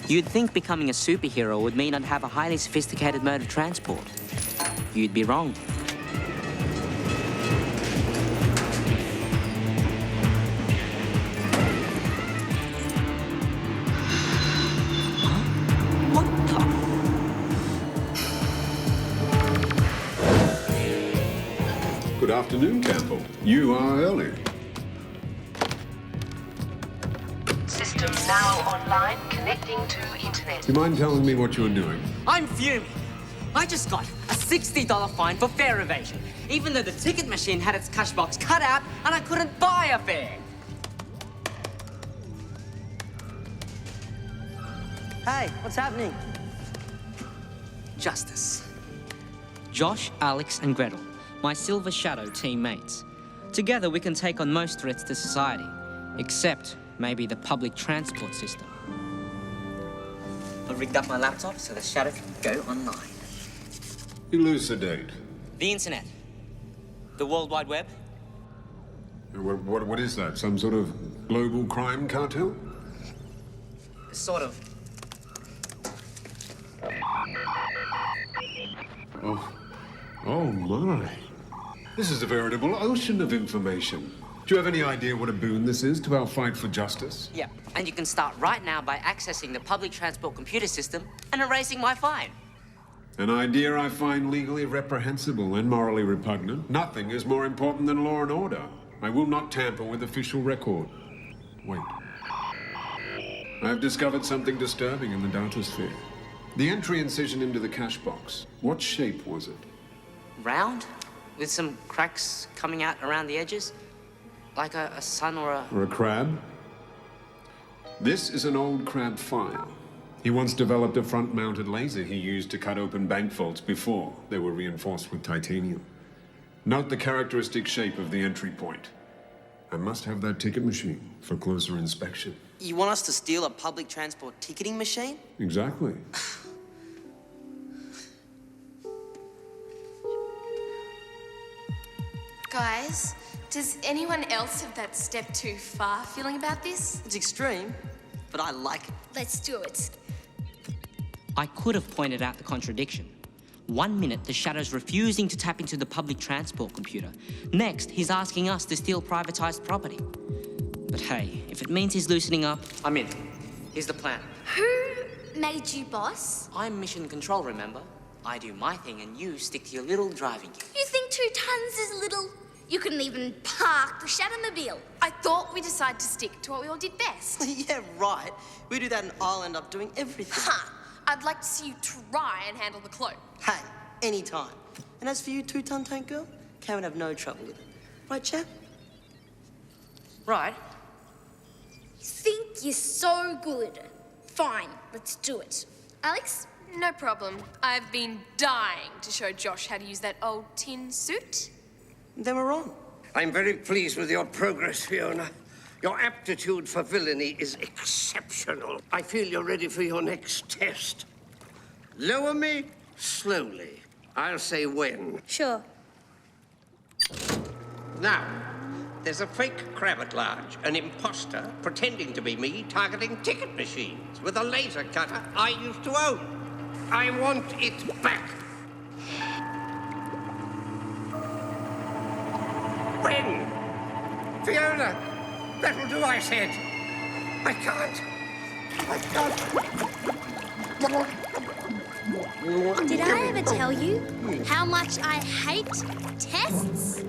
You'd think becoming a superhero would mean I'd have a highly sophisticated mode of transport. You'd be wrong. What the? Good afternoon, Campbell. You are early. System now online, connecting to internet. Do you mind telling me what you're doing? I'm fuming. I just got a $60 fine for fare evasion, even though the ticket machine had its cash box cut out and I couldn't buy a fare. Hey, what's happening? Justice. Josh, Alex, and Gretel, my Silver Shadow teammates. Together we can take on most threats to society, except maybe the public transport system. I rigged up my laptop so the Shadow can go online. Elucidate. The internet. The World Wide Web. What is that? Some sort of global crime cartel? Sort of. Oh my. This is a veritable ocean of information. Do you have any idea what a boon this is to our fight for justice? Yeah, and you can start right now by accessing the public transport computer system and erasing my fine. An idea I find legally reprehensible and morally repugnant. Nothing is more important than law and order. I will not tamper with official record. Wait. I have discovered something disturbing in the data sphere. The entry incision into the cash box. What shape was it? Round? With some cracks coming out around the edges? Like a sun or a... Or a crab? This is an old crab file. He once developed a front-mounted laser he used to cut open bank vaults before they were reinforced with titanium. Note the characteristic shape of the entry point. I must have that ticket machine for closer inspection. You want us to steal a public transport ticketing machine? Exactly. Guys, does anyone else have that step too far feeling about this? It's extreme, but I like it. Let's do it. I could have pointed out the contradiction. 1 minute, the Shadow's refusing to tap into the public transport computer. Next, he's asking us to steal privatized property. But hey, if it means he's loosening up, I'm in. Here's the plan. Who made you boss? I'm mission control, remember? I do my thing and you stick to your little driving gear. You think 2 tons is little? You couldn't even park the Shadowmobile. I thought we decided to stick to what we all did best. Yeah, right. We do that and I'll end up doing everything. Ha! I'd like to see you try and handle the cloak. Hey, anytime. And as for you, 2-ton tank girl, Karen have no trouble with it. Right, chap? Right. You think you're so good. Fine, let's do it. Alex? No problem. I've been dying to show Josh how to use that old tin suit. Then we're on. I'm very pleased with your progress, Fiona. Your aptitude for villainy is exceptional. I feel you're ready for your next test. Lower me slowly. I'll say when. Sure. Now, there's a fake crab at large, an imposter pretending to be me targeting ticket machines with a laser cutter I used to own. I want it back. When? Fiona, that'll do, I said. I can't. Did I ever tell you how much I hate tests?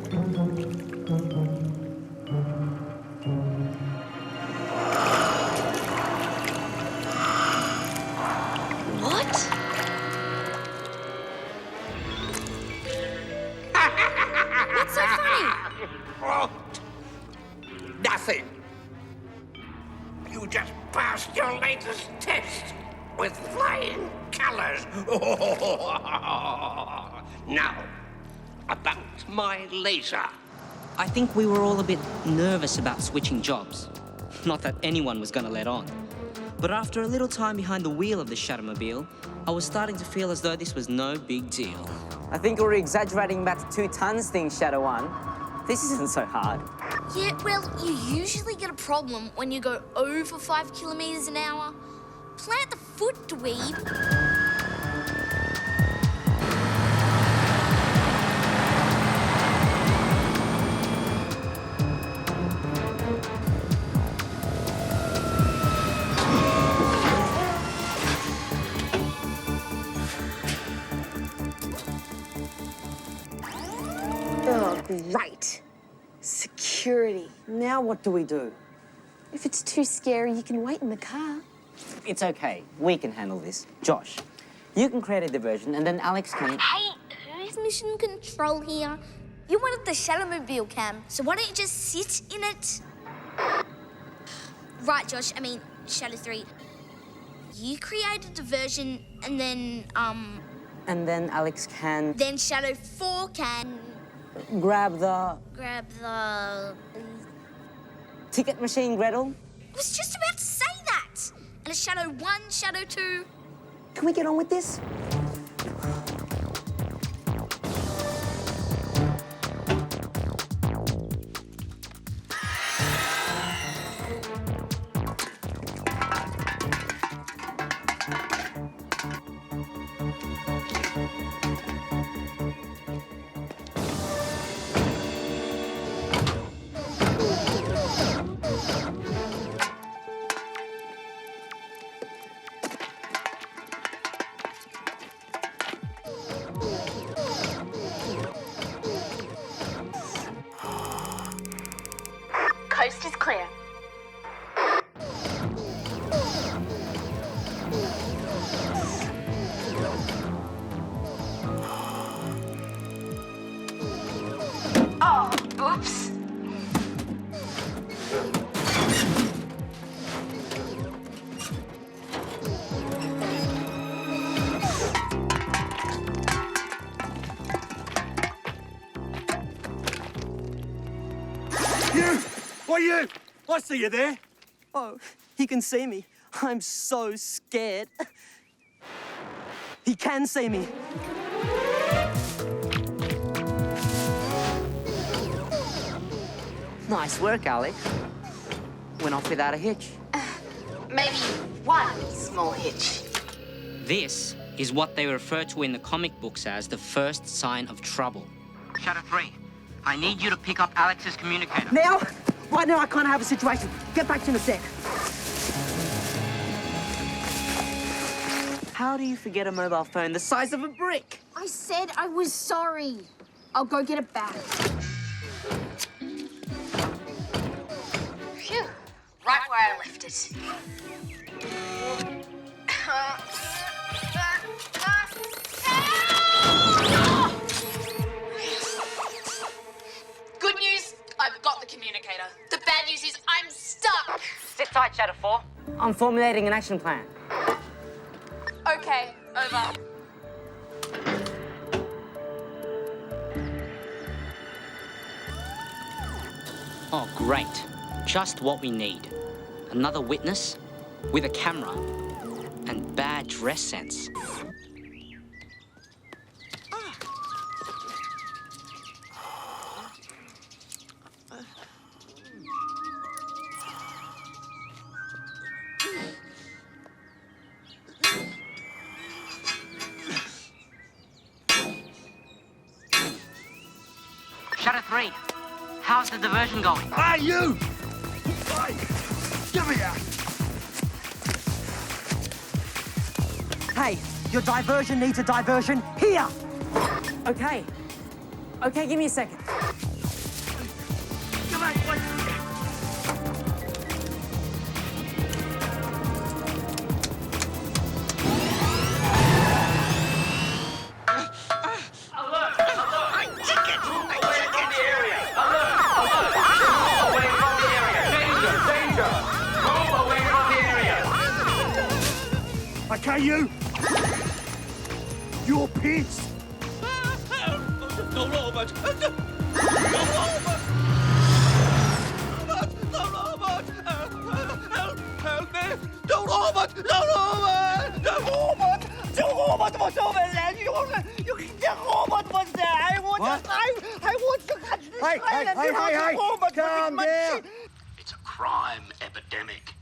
What? What's so funny? Oh, nothing. You just passed your latest test with flying colors. Now, about my laser. I think we were all a bit nervous about switching jobs. Not that anyone was gonna let on. But after a little time behind the wheel of the Shadowmobile, I was starting to feel as though this was no big deal. I think we're exaggerating about the 2 tons thing, Shadow One. This isn't so hard. Yeah, well, you usually get a problem when you go over 5 kilometers an hour. Plant the foot, dweeb. Oh, great. Security. Now what do we do? If it's too scary, you can wait in the car. It's okay. We can handle this. Josh, you can create a diversion and then Alex can... Hey, who's mission control here? You wanted the Shadowmobile, Cam, so why don't you just sit in it? Right, Josh, Shadow 3. You create a diversion and then, And then Alex can... Then Shadow 4 can... Grab the... Ticket machine, Gretel. I was just about to say that! And a Shadow 1, Shadow 2... Can we get on with this? Coast is clear. Oh, oops. You! Why you? I see you there. Oh, he can see me. I'm so scared. He can see me. Nice work, Alex. Went off without a hitch. Maybe one small hitch. This is what they refer to in the comic books as the first sign of trouble. Shadow 3, I need you to pick up Alex's communicator. Now? Right now I can't have a situation. Get back to in a sec. How do you forget a mobile phone the size of a brick? I said I was sorry. I'll go get it back. Phew. Right where I left it. Good news, I've got the communicator. The bad news is I'm stuck. Sit tight, Shadow 4. I'm formulating an action plan. Okay, over. Oh, great. Just what we need. Another witness with a camera and bad dress sense. Shadow 3, how's the diversion going? Hey, you! Hey, give me that! Hey, your diversion needs a diversion here. Okay. Okay, give me a second. Come on, wait. Okay, you! You're pissed! No, Robert! No, Robert! No, Robert! Help me! No, Robert! No, Robert! No, Robert! No, Robert was over there! Robert was there! I want to catch this Hey! Robert, Calm down! It's a crime epidemic.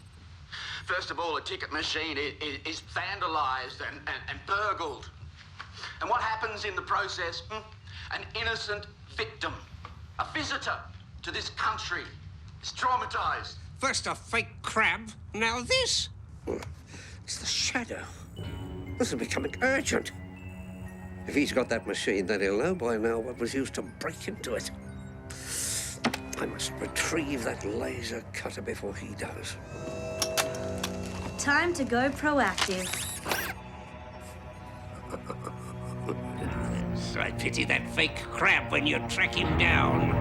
First of all, a ticket machine is vandalized and burgled. And what happens in the process? An innocent victim, a visitor to this country, is traumatized. First a fake crab, now this. It's the shadow. This is becoming urgent. If he's got that machine, then he'll know by now what was used to break into it. I must retrieve that laser cutter before he does. Time to go proactive. I pity that fake crab when you track him down.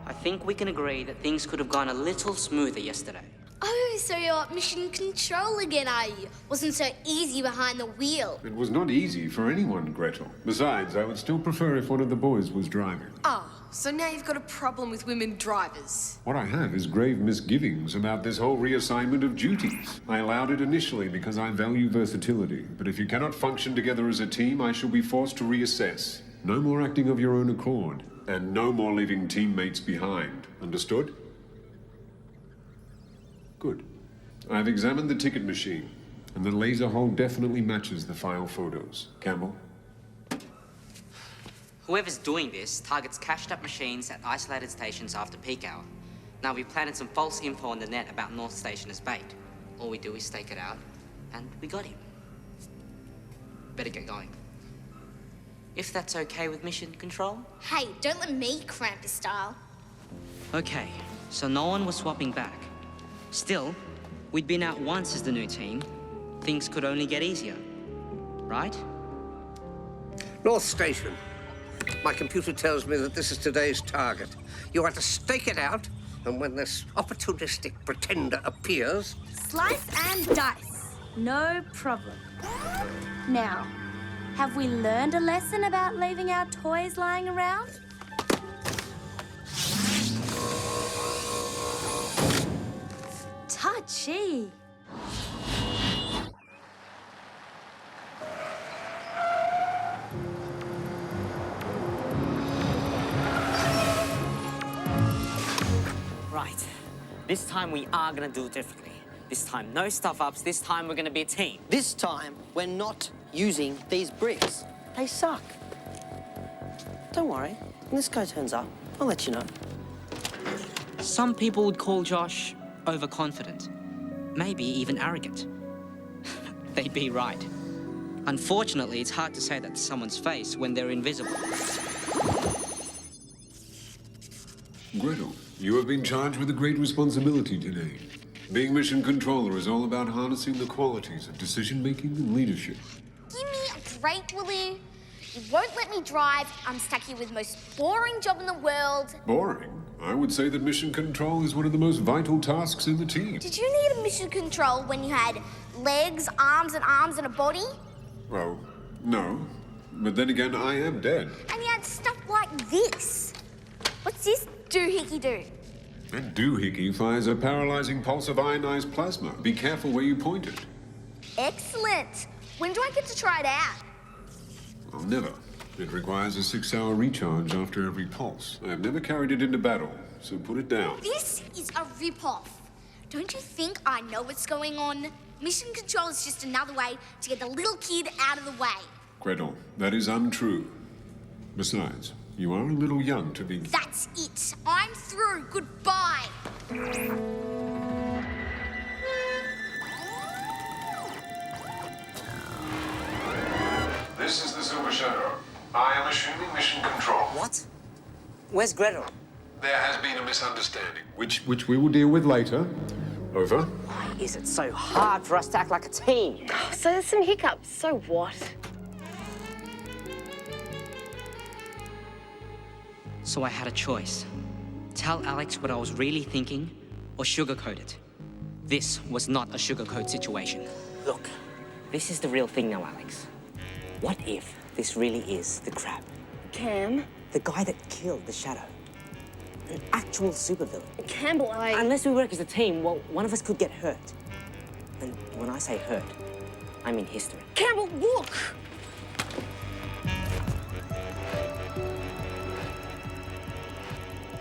I think we can agree that things could have gone a little smoother yesterday. Oh, so you're mission control again, are you? Wasn't so easy behind the wheel. It was not easy for anyone, Gretel. Besides, I would still prefer if one of the boys was driving. Oh, so now you've got a problem with women drivers. What I have is grave misgivings about this whole reassignment of duties. I allowed it initially because I value versatility, but if you cannot function together as a team, I shall be forced to reassess. No more acting of your own accord, and no more leaving teammates behind. Understood? Good. I've examined the ticket machine, and the laser hole definitely matches the file photos. Campbell? Whoever's doing this targets cashed-up machines at isolated stations after peak hour. Now, we planted some false info on the net about North Station as bait. All we do is stake it out, and we got him. Better get going. If that's okay with mission control? Hey, don't let me cramp your style. Okay, so no one was swapping back. Still, we'd been out once as the new team. Things could only get easier, right? North Station. My computer tells me that this is today's target. You are to stake it out, and when this opportunistic pretender appears... Slice and dice. No problem. Now, have we learned a lesson about leaving our toys lying around? Touchy. Right. This time we are gonna do it differently. This time, no stuff-ups. This time we're gonna be a team. This time, we're not using these bricks. They suck. Don't worry. When this guy turns up, I'll let you know. Some people would call Josh overconfident, maybe even arrogant. They'd be right. Unfortunately, it's hard to say that to someone's face when they're invisible. Gretel, you have been charged with a great responsibility today. Being mission controller is all about harnessing the qualities of decision-making and leadership. Give me a break, will you? You won't let me drive. I'm stuck here with the most boring job in the world. Boring? I would say that mission control is one of the most vital tasks in the team. Did you need a mission control when you had legs, arms, and a body? Well, no. But then again, I am dead. And you had stuff like this. What's this doohickey do? That doohickey fires a paralyzing pulse of ionized plasma. Be careful where you point it. Excellent. When do I get to try it out? Well, never. It requires a 6-hour recharge after every pulse. I have never carried it into battle, so put it down. This is a rip-off. Don't you think I know what's going on? Mission control is just another way to get the little kid out of the way. Gretel, that is untrue. Besides, you are a little young to be... That's it. I'm through. Goodbye. This is the Silver Shadow. I am assuming mission control. What? Where's Gretel? There has been a misunderstanding, which we will deal with later. Over. Why is it so hard for us to act like a team? So there's some hiccups. So what? So I had a choice. Tell Alex what I was really thinking, or sugarcoat it. This was not a sugarcoat situation. Look, this is the real thing now, Alex. What if this really is the crab? Cam? The guy that killed the Shadow. An actual supervillain. Campbell, Unless we work as a team, well, one of us could get hurt. And when I say hurt, I mean history. Campbell, look!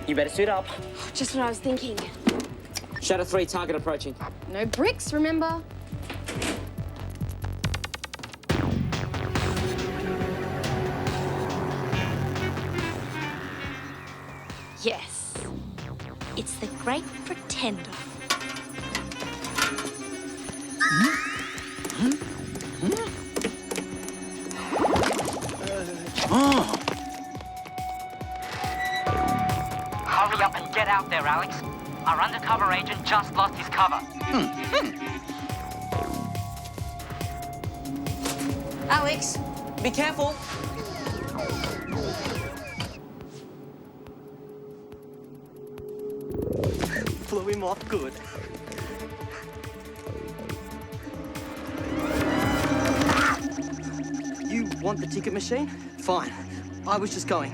You better suit up. Just what I was thinking. Shadow 3, target approaching. No bricks, remember? Yes. It's the Great Pretender. Hurry up and get out there, Alex. Our undercover agent just lost his cover. Alex, be careful. Blew him off good. You want the ticket machine? Fine. I was just going.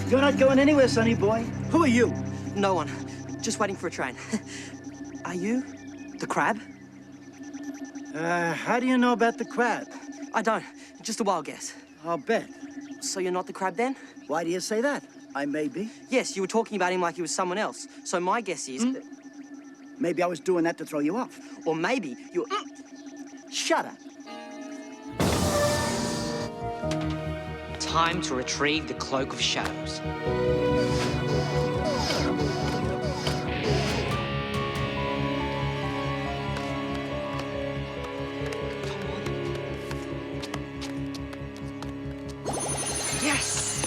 You're not going anywhere, sonny boy. Who are you? No one. Just waiting for a train. Are you the crab? How do you know about the crab? I don't. Just a wild guess. I'll bet. So you're not the crab then? Why do you say that? I may be. Yes, you were talking about him like he was someone else. So my guess is... Maybe I was doing that to throw you off. Or maybe you... Shut up. Time to retrieve the Cloak of Shadows. Yes!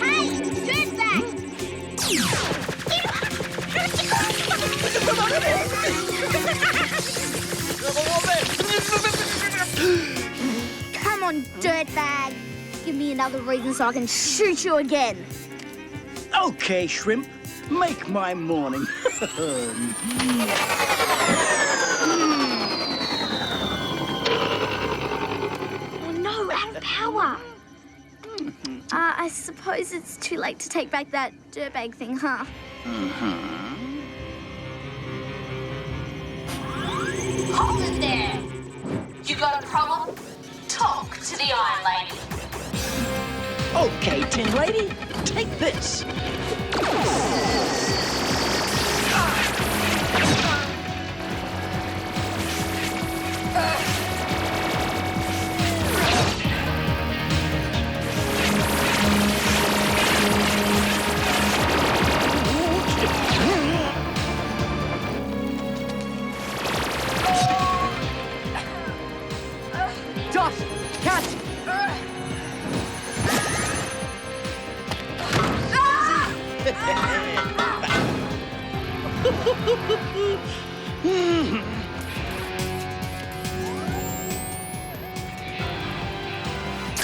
Hey, dirtbag! Come on, dirtbag. Give me another reason so I can shoot you again. Okay, shrimp. Make my morning. Oh no, out of power. I suppose it's too late to take back that dirtbag thing, huh? Hold it there. You got a problem? Talk to the Iron Lady. Okay, Tin Lady, take this. Josh! Catch!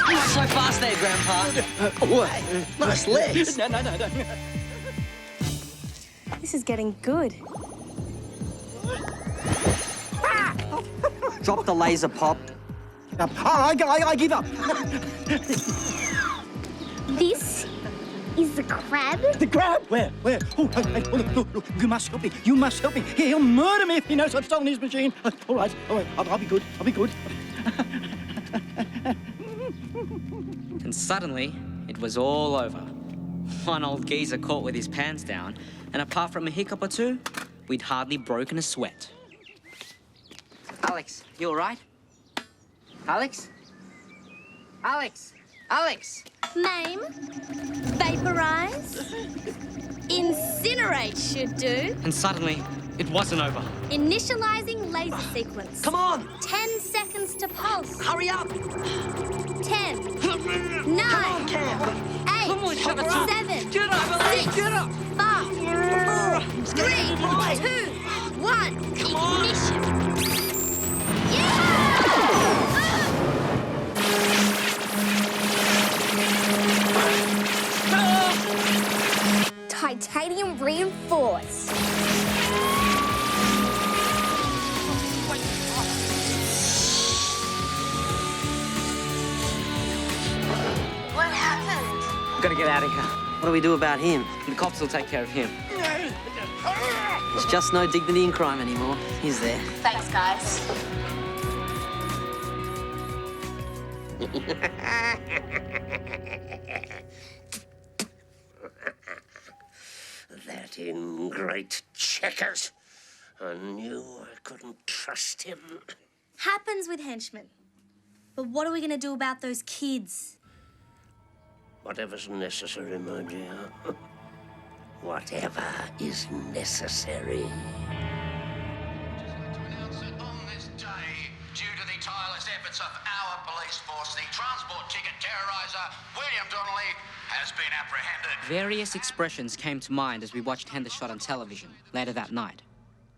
Not so fast there, Grandpa. Nice legs. No. This is getting good. Drop the laser pop. I give up. This is the crab? The crab? Where? Oh, hey, look. You must help me. You must help me. He'll murder me if he knows I've stolen his machine. All right. I'll be good. And suddenly, it was all over. One old geezer caught with his pants down, and apart from a hiccup or two, we'd hardly broken a sweat. Alex, you all right? Alex? Alex! Name? Vaporize? Incinerate should do. And suddenly, it wasn't over. Initializing laser sequence. Come on! 10 seconds to pulse. Hurry up! 10, 9, Come on, Cam! 8, Come on, shut up. 7, Get up, Alex! 6, Get up! 5, 3, 2, 1. Come on! Ignition. Titanium reinforced. What happened? We've got to get out of here. What do we do about him? The cops will take care of him. There's just no dignity in crime anymore, is there? Thanks, guys. That ingrate Checkers. I knew I couldn't trust him. Happens with henchmen. But what are we going to do about those kids? Whatever's necessary, my dear. Whatever is necessary. Due to the tireless efforts of our police force, the transport ticket terrorizer, William Donnelly, has been apprehended. Various expressions came to mind as we watched Hendershot on television later that night.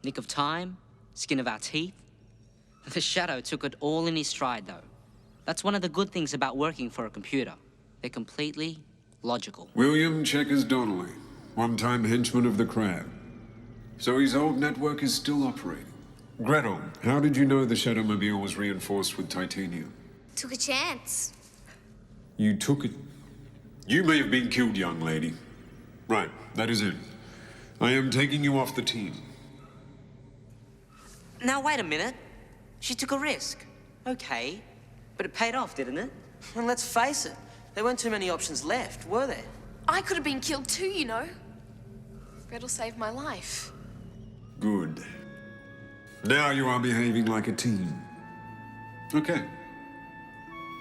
Nick of time, skin of our teeth. The Shadow took it all in his stride, though. That's one of the good things about working for a computer. They're completely logical. William Checkers Donnelly, one-time henchman of the Crab. So his old network is still operating. Gretel, how did you know the Shadowmobile was reinforced with titanium? Took a chance. You took it. You may have been killed, young lady. Right, that is it. I am taking you off the team. Now, wait a minute. She took a risk. Okay. But it paid off, didn't it? And let's face it, there weren't too many options left, were there? I could have been killed too, you know. Gretel saved my life. Good. Now you are behaving like a team. Okay.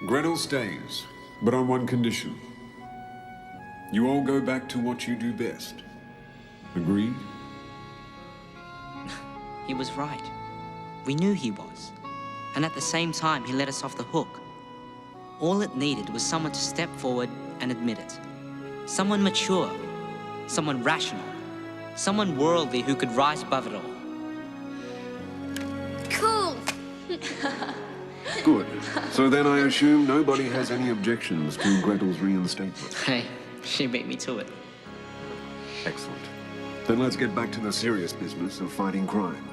Gretel stays, but on one condition. You all go back to what you do best. Agreed? He was right. We knew he was. And at the same time, he let us off the hook. All it needed was someone to step forward and admit it. Someone mature. Someone rational. Someone worldly who could rise above it all. Cool. Good. So then I assume nobody has any objections to Gretel's reinstatement. Hey, she beat me to it. Excellent. Then let's get back to the serious business of fighting crime.